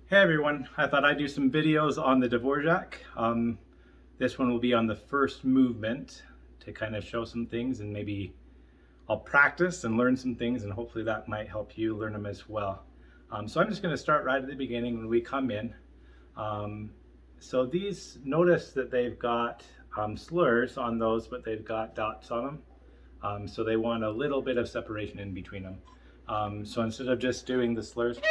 Hey everyone, I thought I'd do some videos on the Dvorak. This one will be on the first movement to kind of show some things, and maybe I'll practice and learn some things, and hopefully that might help you learn them as well. So I'm just going to start right at the beginning when we come in. So these, notice that they've got slurs on those, but they've got dots on them. So they want a little bit of separation in between them. So instead of just doing the slurs,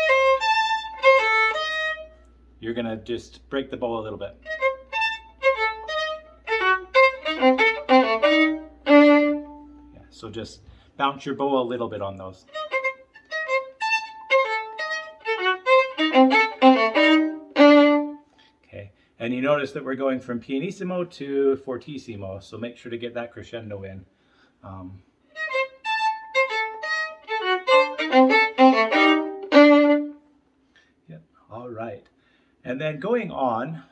you're gonna just break the bow a little bit. Yeah, so just bounce your bow a little bit on those. Okay, and you notice that we're going from pianissimo to fortissimo, so make sure to get that crescendo in. Yeah, all right. And then going on,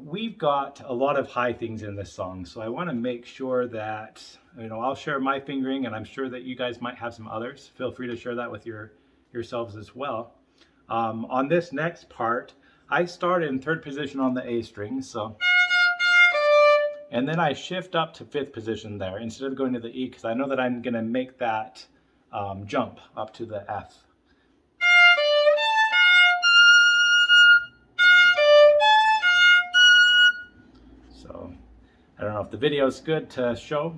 we've got a lot of high things in this song, so I want to make sure that, I'll share my fingering, and I'm sure that you guys might have some others. Feel free to share that with yourselves as well. On this next part, I start in third position on the A string, and then I shift up to fifth position there instead of going to the E, because I know that I'm going to make that jump up to the F. So I don't know if the video is good to show.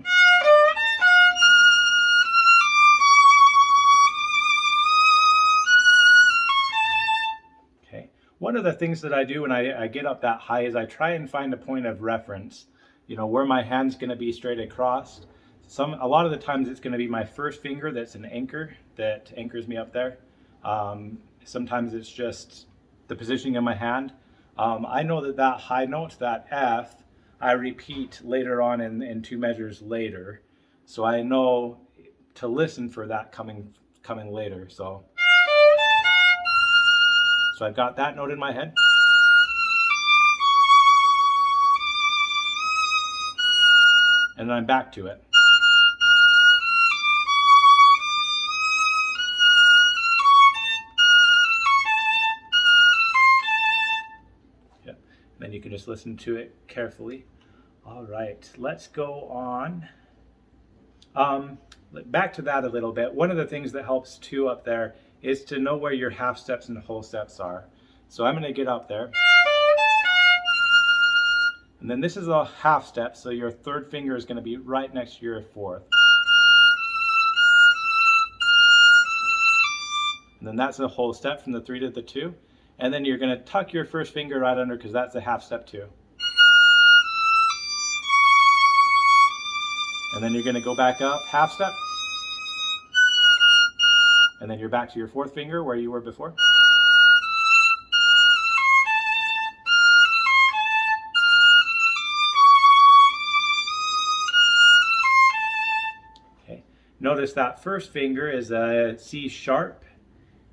Okay. One of the things that I do when I get up that high is I try and find a point of reference, where my hand's going to be straight across. A lot of the times it's going to be my first finger that's an anchor that anchors me up there. Sometimes it's just the positioning of my hand. I know that high note, that F, I repeat later on in two measures later. So I know to listen for that coming later. So I've got that note in my head. And then I'm back to it. Yeah. And then you can just listen to it carefully. All right, let's go on. Back to that a little bit. One of the things that helps too up there is to know where your half steps and whole steps are. So I'm going to get up there. And then this is a half step, so your third finger is going to be right next to your fourth. And then that's a whole step from the 3 to the 2. And then you're going to tuck your first finger right under, because that's a half step too. And then you're going to go back up, half step. And then you're back to your fourth finger where you were before. Okay. Notice that first finger is a C sharp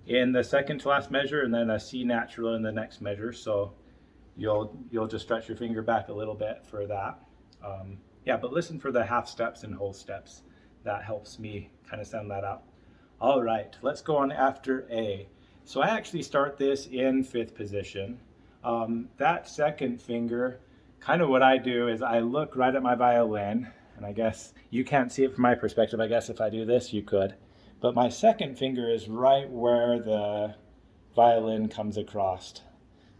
in the second to last measure, and then a C natural in the next measure. So you'll just stretch your finger back a little bit for that. Yeah, but listen for the half steps and whole steps. That helps me kind of sound that out. All right, let's go on after A. So I actually start this in fifth position. That second finger, kind of what I do is I look right at my violin, and I guess you can't see it from my perspective. I guess if I do this, you could. But my second finger is right where the violin comes across.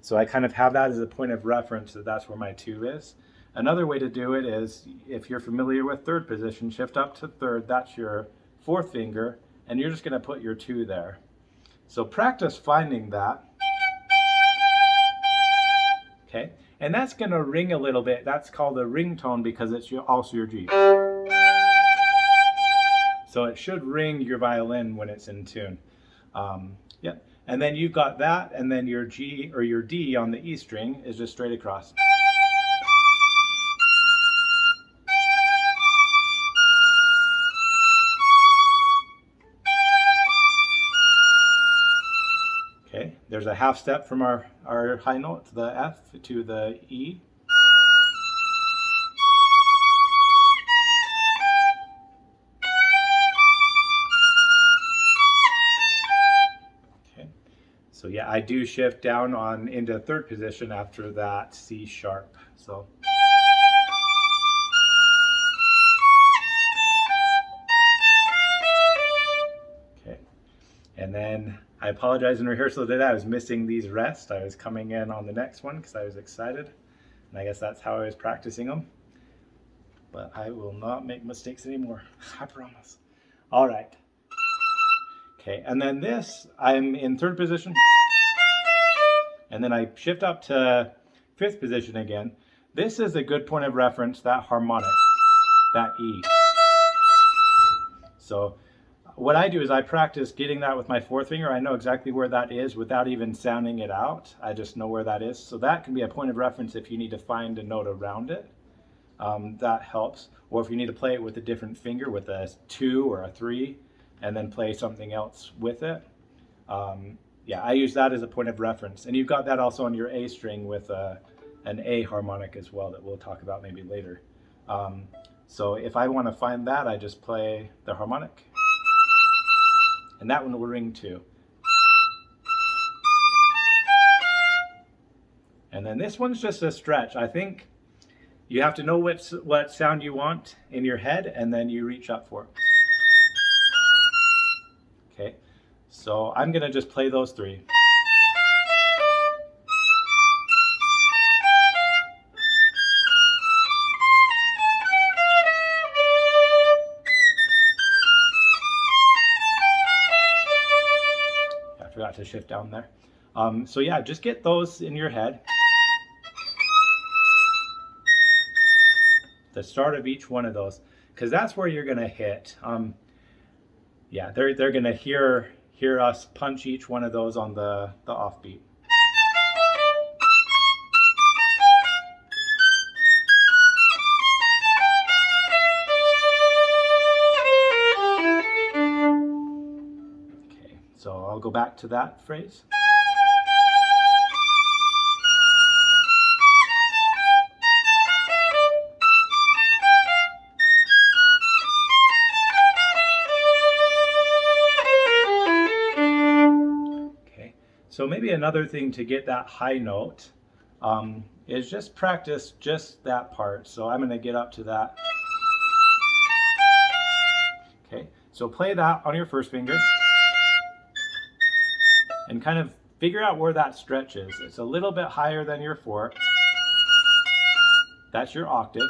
So I kind of have that as a point of reference, that that's where my 2 is. Another way to do it is, if you're familiar with third position, shift up to third, that's your fourth finger, and you're just going to put your 2 there. So practice finding that. Okay, and that's going to ring a little bit. That's called a ring tone because it's also your G. So it should ring your violin when it's in tune. Yeah, and then you've got that, and then your G or your D on the E string is just straight across. Okay, there's a half step from our high note, the F, to the E. So yeah, I do shift down on into third position after that C sharp. So. Okay. And then I apologize in rehearsal today. I was missing these rests. I was coming in on the next one because I was excited. And I guess that's how I was practicing them. But I will not make mistakes anymore. I promise. All right. Okay, and then this, I'm in third position. And then I shift up to fifth position again. This is a good point of reference, that harmonic, that E. So what I do is I practice getting that with my fourth finger. I know exactly where that is without even sounding it out. I just know where that is. So that can be a point of reference if you need to find a note around it. That helps. Or if you need to play it with a different finger, with a 2 or a 3, and then play something else with it. Yeah, I use that as a point of reference. And you've got that also on your A string with an A harmonic as well that we'll talk about maybe later. So if I want to find that, I just play the harmonic. And that one will ring too. And then this one's just a stretch. I think you have to know what sound you want in your head, and then you reach up for it. Okay, so I'm gonna just play those 3. I forgot to shift down there. So yeah, just get those in your head. The start of each one of those, because that's where you're gonna hit. Yeah, they're gonna hear us punch each one of those on the offbeat. Okay, so I'll go back to that phrase. So maybe another thing to get that high note is just practice just that part. So I'm going to get up to that. Okay, so play that on your first finger and kind of figure out where that stretch is. It's a little bit higher than your 4. That's your octave.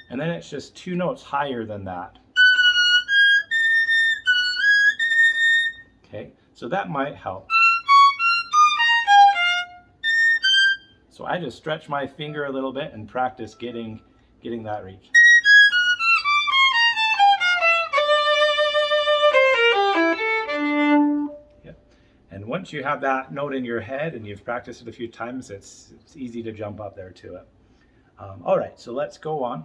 And then it's just 2 notes higher than that. Okay, so that might help. So I just stretch my finger a little bit and practice getting that reach. Yep. And once you have that note in your head and you've practiced it a few times, it's easy to jump up there to it. All right, so let's go on.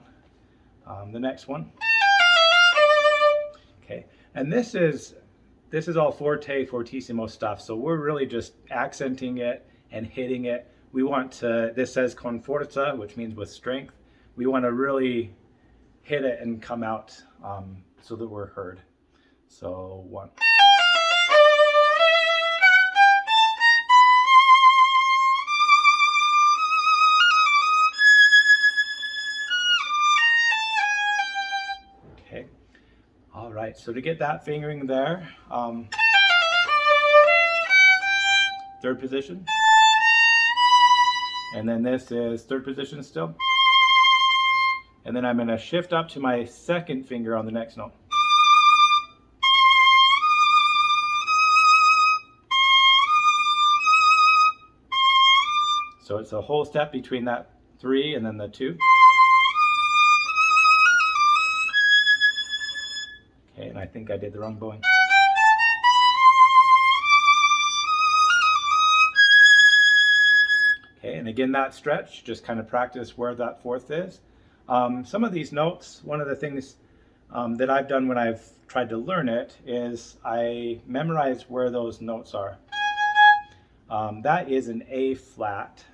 The next one. Okay, and this is all fortissimo stuff, so we're really just accenting it and hitting it. We want to, this says con forza, which means with strength. We want to really hit it and come out so that we're heard. So 1. Okay. All right, so to get that fingering there, third position. And then this is third position still. And then I'm going to shift up to my second finger on the next note. So it's a whole step between that 3 and then the 2. Okay, and I think I did the wrong bowing. Okay, and again, that stretch, just kind of practice where that 4th is. Some of these notes, one of the things that I've done when I've tried to learn it is I memorize where those notes are. That is an A flat.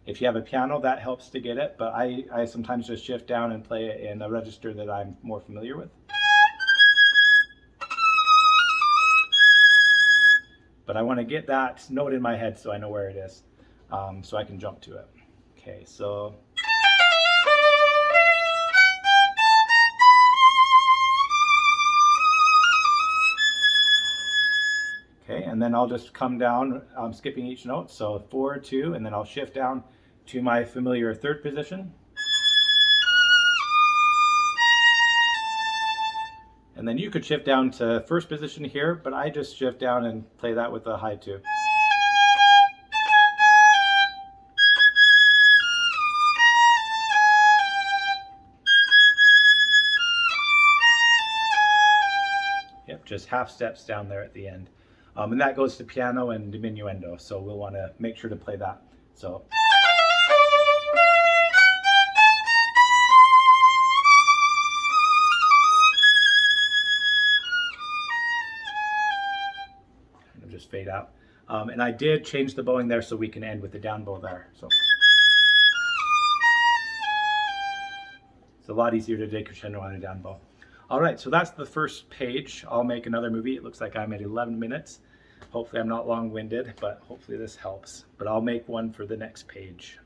If you have a piano, that helps to get it, but I sometimes just shift down and play it in a register that I'm more familiar with. but I want to get that note in my head so I know where it is, so I can jump to it. Okay, so. Okay, and then I'll just come down, skipping each note. So 4, 2, and then I'll shift down to my familiar third position. And then you could shift down to first position here, but I just shift down and play that with a high 2. Yep, just half steps down there at the end. And that goes to piano and diminuendo, so we'll want to make sure to play that. So. Kind of just fade out. And I did change the bowing there so we can end with the down bow there. So. It's a lot easier to decrescendo on a down bow. All right, so that's the first page. I'll make another movie. It looks like I'm at 11 minutes. Hopefully I'm not long-winded, but hopefully this helps. But I'll make one for the next page.